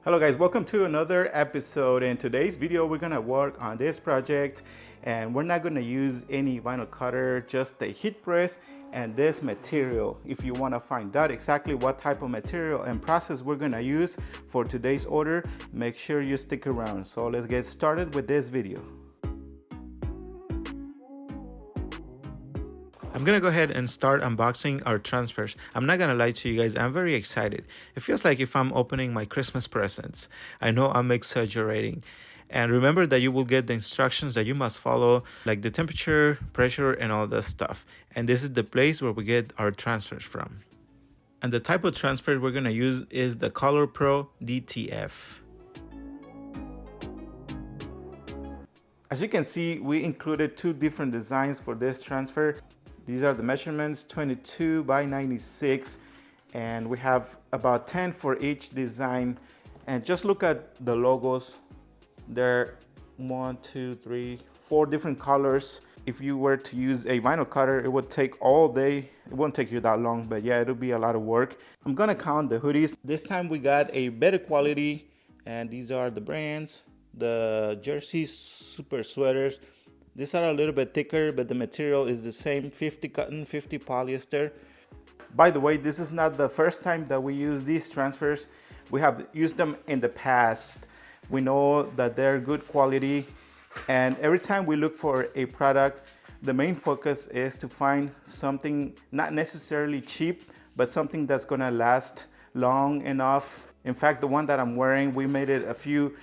Hello guys, welcome to another episode. In today's video we're gonna work on this project, and we're not gonna use any vinyl cutter, just the heat press and this material. If you want to find out exactly what type of material and process we're gonna use for today's order, make sure you stick around. So let's get started with this video. I'm gonna go ahead and start unboxing our transfers. I'm not gonna lie to you guys, I'm very excited. It feels like if I'm opening my Christmas presents. I know I'm exaggerating. And remember that you will get the instructions that you must follow, like the temperature, pressure, and all that stuff. And this is the place where we get our transfers from. And the type of transfer we're gonna use is the Color Pro DTF. As you can see, we included two different designs for this transfer. These are the measurements, 22 by 96, and we have about 10 for each design. And just look at the logos. They're 1, 2, 3, 4 different colors. If you were to use a vinyl cutter, it would take all day. It won't take you that long, but yeah, it'll be a lot of work. I'm gonna count the hoodies. This time we got a better quality, and these are the brands. The jerseys, super sweaters. These are a little bit thicker, but the material is the same, 50 cotton, 50 polyester. By the way, this is not the first time that we use these transfers. We have used them in the past. We know that they're good quality, and every time we look for a product, the main focus is to find something not necessarily cheap, but something that's gonna last long enough. In fact, the one that I'm wearing, we made it a few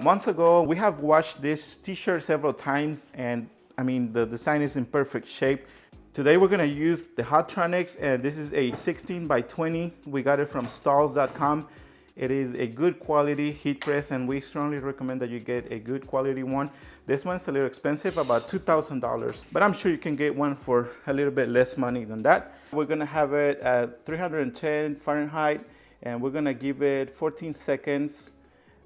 months ago. We have washed this t-shirt several times, and I mean, the design is in perfect shape. Today we're gonna use the Hotronics, and this is a 16 by 20. We got it from stalls.com. It is a good quality heat press, and we strongly recommend that you get a good quality one. This one's a little expensive, about $2,000, but I'm sure you can get one for a little bit less money than that. We're gonna have it at 310 Fahrenheit, and we're gonna give it 14 seconds.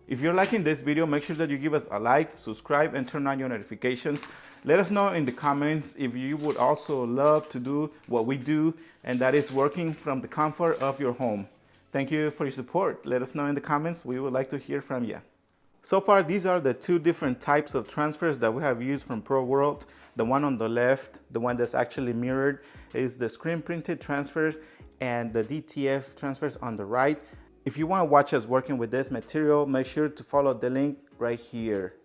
If you're liking this video, make sure that you give us a like, subscribe, and turn on your notifications. Let us know in the comments if you would also love to do what we do, and that is working from the comfort of your home. Thank you for your support. Let us know in the comments. We would like to hear from you. So far, these are the two different types of transfers that we have used from Pro World. The one on the left, the one that's actually mirrored, is the screen printed transfers, and the DTF transfers on the right. If you want to watch us working with this material, make sure to follow the link right here.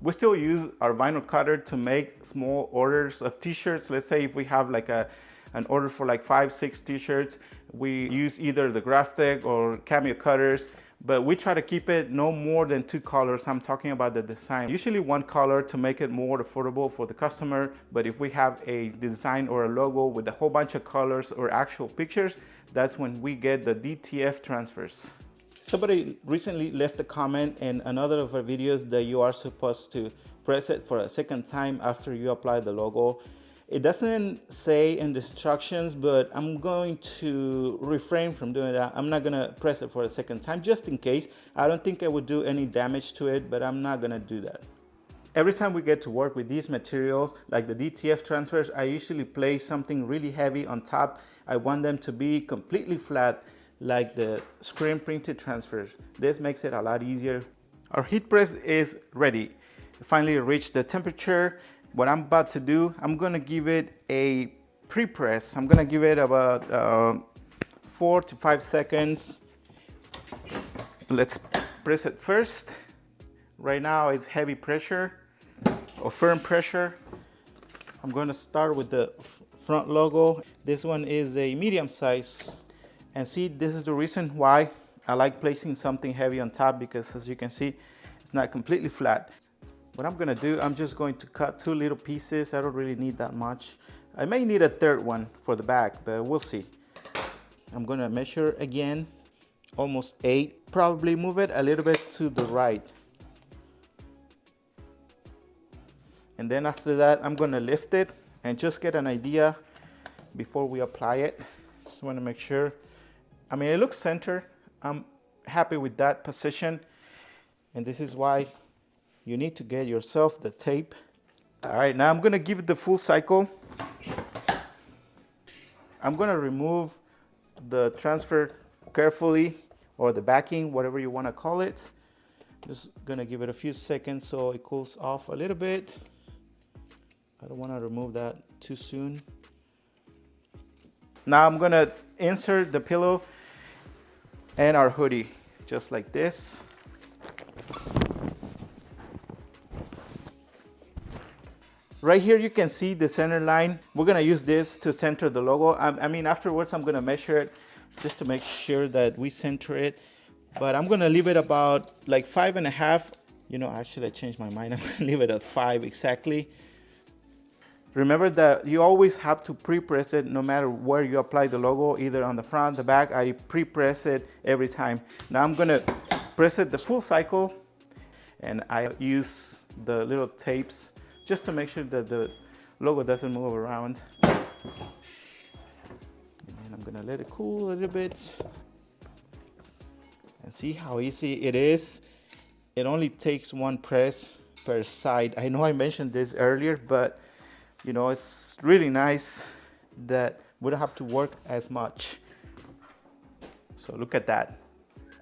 We still use our vinyl cutter to make small orders of t-shirts. Let's say if we have like an order for like 5, 6 t-shirts, we use either the Graphic or Cameo cutters, but we try to keep it no more than 2 colors. I'm talking about the design. Usually 1 color to make it more affordable for the customer, but if we have a design or a logo with a whole bunch of colors or actual pictures, that's when we get the DTF transfers. Somebody recently left a comment in another of our videos that you are supposed to press it for a second time after you apply the logo. It doesn't say in the instructions, but I'm going to refrain from doing that. I'm not gonna press it for a second time just in case. I don't think I would do any damage to it, but I'm not gonna do that. Every time we get to work with these materials, like the DTF transfers, I usually place something really heavy on top. I want them to be completely flat, like the screen printed transfers. This makes it a lot easier. Our heat press is ready. Finally reached the temperature. What I'm about to do, I'm gonna give it a pre-press. I'm gonna give it about 4 to 5 seconds. Let's press it first. Right now it's heavy pressure or firm pressure. I'm gonna start with the front logo. This one is a medium size. And see, this is the reason why I like placing something heavy on top, because as you can see, it's not completely flat. What I'm gonna do, I'm just going to cut 2 little pieces. I don't really need that much. I may need a third one for the back, but we'll see. I'm gonna measure again, almost 8. Probably move it a little bit to the right. And then after that, I'm gonna lift it and just get an idea before we apply it. Just wanna make sure. I mean, it looks centered. I'm happy with that position. And this is why you need to get yourself the tape. All right, now I'm gonna give it the full cycle. I'm gonna remove the transfer carefully or the backing, whatever you want to call it. Just gonna give it a few seconds so it cools off a little bit. I don't want to remove that too soon. Now I'm gonna insert the pillow and our hoodie just like this. Right here you can see the center line. We're gonna use this to center the logo. I mean, afterwards I'm gonna measure it just to make sure that we center it. But I'm gonna leave it about like 5.5. You know, actually I changed my mind. I'm gonna leave it at 5 exactly. Remember that you always have to pre-press it no matter where you apply the logo, either on the front, the back. I pre-press it every time. Now I'm gonna press it the full cycle, and I use the little tapes just to make sure that the logo doesn't move around. And I'm gonna let it cool a little bit. And see how easy it is. It only takes one press per side. I know I mentioned this earlier, but you know, it's really nice that we don't have to work as much. So look at that.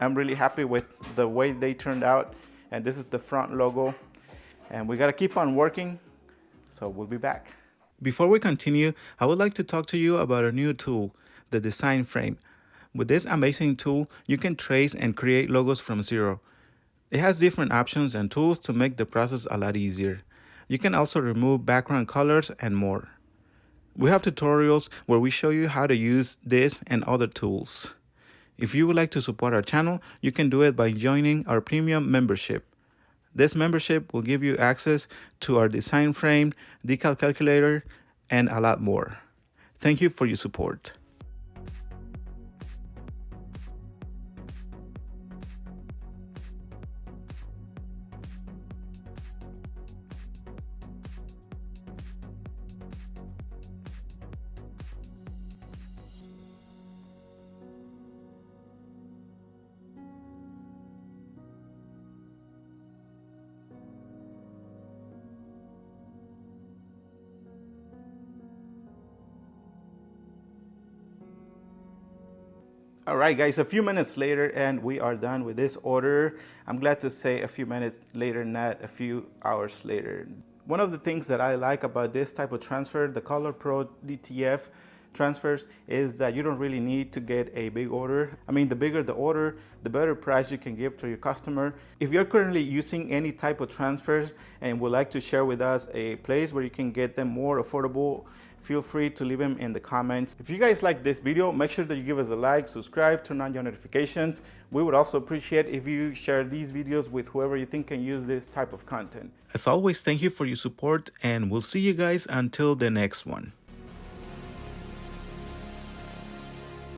I'm really happy with the way they turned out. And this is the front logo. And we gotta keep on working. So we'll be back. Before we continue, I would like to talk to you about a new tool, the design frame. With this amazing tool, you can trace and create logos from zero. It has different options and tools to make the process a lot easier. You can also remove background colors and more. We have tutorials where we show you how to use this and other tools. If you would like to support our channel, you can do it by joining our premium membership. This membership will give you access to our design frame, decal calculator, and a lot more. Thank you for your support. All right, guys, a few minutes later and we are done with this order. I'm glad to say a few minutes later, not a few hours later. One of the things that I like about this type of transfer, the Color Pro DTF transfers, is that you don't really need to get a big order. I mean, the bigger the order, the better price you can give to your customer. If you're currently using any type of transfers and would like to share with us a place where you can get them more affordable, feel free to leave them in the comments. If you guys like this video, make sure that you give us a like, subscribe, turn on your notifications. We would also appreciate if you share these videos with whoever you think can use this type of content. As always, thank you for your support, and we'll see you guys until the next one.